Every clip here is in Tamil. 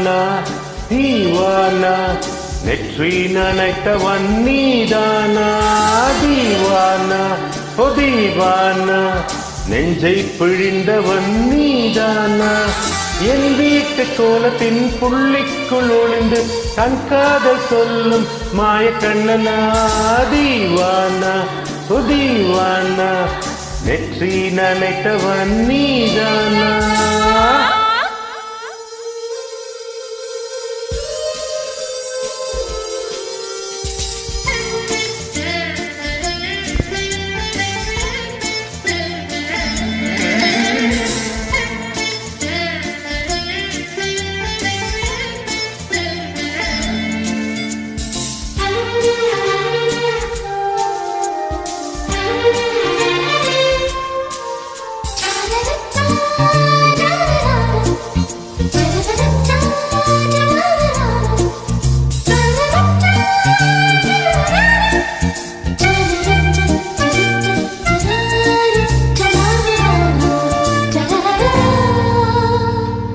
தீவானா தீவானா நெற்றி நனைத்தவன் நீதானா தீவானா ஓ தீவானா நெஞ்சை பிழிந்தவன் நீதானா என் வீட்டு கோலத்தின் புள்ளிக்குள் ஒளிந்து தன் காதல் சொல்லும் மாய கண்ணனா தீவானா ஓ தீவானா நெற்றி நனைத்தவன் நீதானா.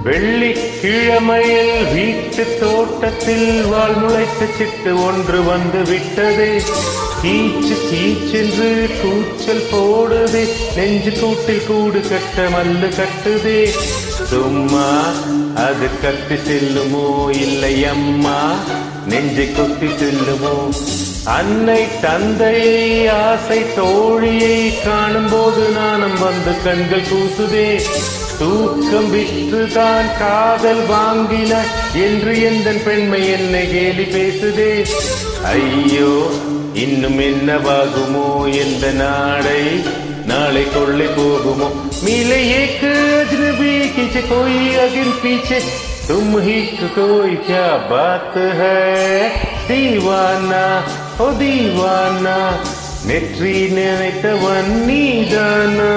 வெள்ளிக்கிழமையில் வீட்டு தோட்டத்தில் வாழ் முளைத்த சிட்டு ஒன்று வந்து விட்டது. கீச்சு கீச்சென்று கூச்சல் போடுது. நெஞ்சு கூட்டில் கூடு கட்ட மல்லு கட்டுதே. சும்மா அது கத்தி செல்லுமோ இல்லை அம்மா நெஞ்சை கொத்தி செல்லுமோ. அன்னை தந்தையை ஆசை தோழியை காணும் போது நானும் வந்து கண்கள் கூசுதே. தூக்கம் விற்றுதான் காதல் வாங்கின என்று எந்த பெண்மை என்னை கேலி பேசுதே. ஐயோ இன்னும் என்னவாகுமோ எந்த நாடை நாளை கொள்ளை போகுமோ. मिले एक अजनबी किसी कोई अगिन पीछे तुम ही कोई क्या बात है दीवाना ओ दीवाना நெற்றி நினைத்தவன் நீதானா.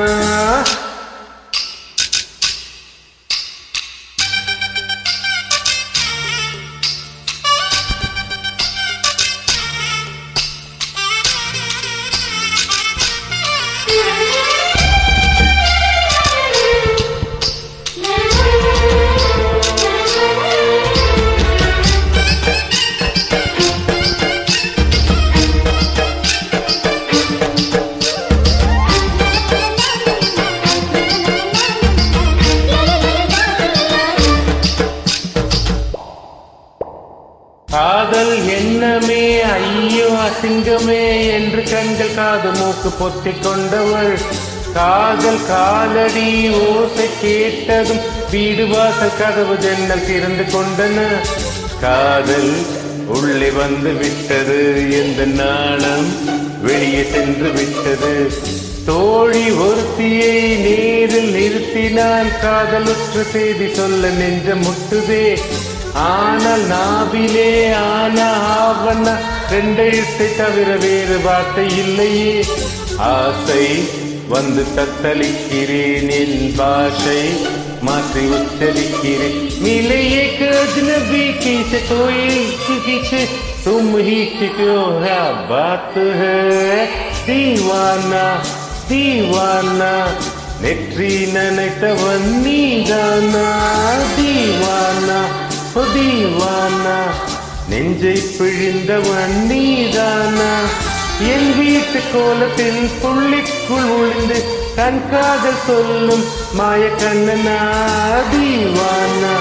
காதல் எண்ணமே ஐயோ அசிங்கமே என்று கண்கள் காது மூக்கு பொத்திக் கொண்டவள். காதல் காலடி ஓசை கேட்டதும் வீடு வாசல் கதவு ஜன்னல் திறந்து கொண்டன. காதல் உள்ளே வந்து விட்டது எந்த நாணம் வெளியே சென்று விட்டது. தோழி ஒருத்தியை நேரில் நிறுத்தினால் காதலுற்ற செய்தி சொல்ல நெஞ்சம் முட்டுதே. ஆனால் நாவிலே ஆனா ஆவண்ண ரெண்டெழுத்தை தவிர வேறு வார்த்தை இல்லையே. ஆசை வந்து தத்தளிக்கிறேன் என் பாஷை மாற்றி உச்சரிக்கிறேன். मिले एक अजनबी किसे कोई किसे तुम ही क्यों है बात है दीवाना दीवाना நெற்றி நனைத்தவன் நீதானா தீவானா தீவானா நெஞ்சை பிழிந்தவன் நீதானா. என் வீட்டு கோலத்தில் புள்ளிக்குள் ஒளிந்து தன் காதல் சொல்லும் மாய கண்ணனா தீவானா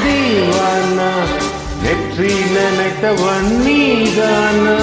தீவானா நெற்றி நனைத்தவன் நீதானா.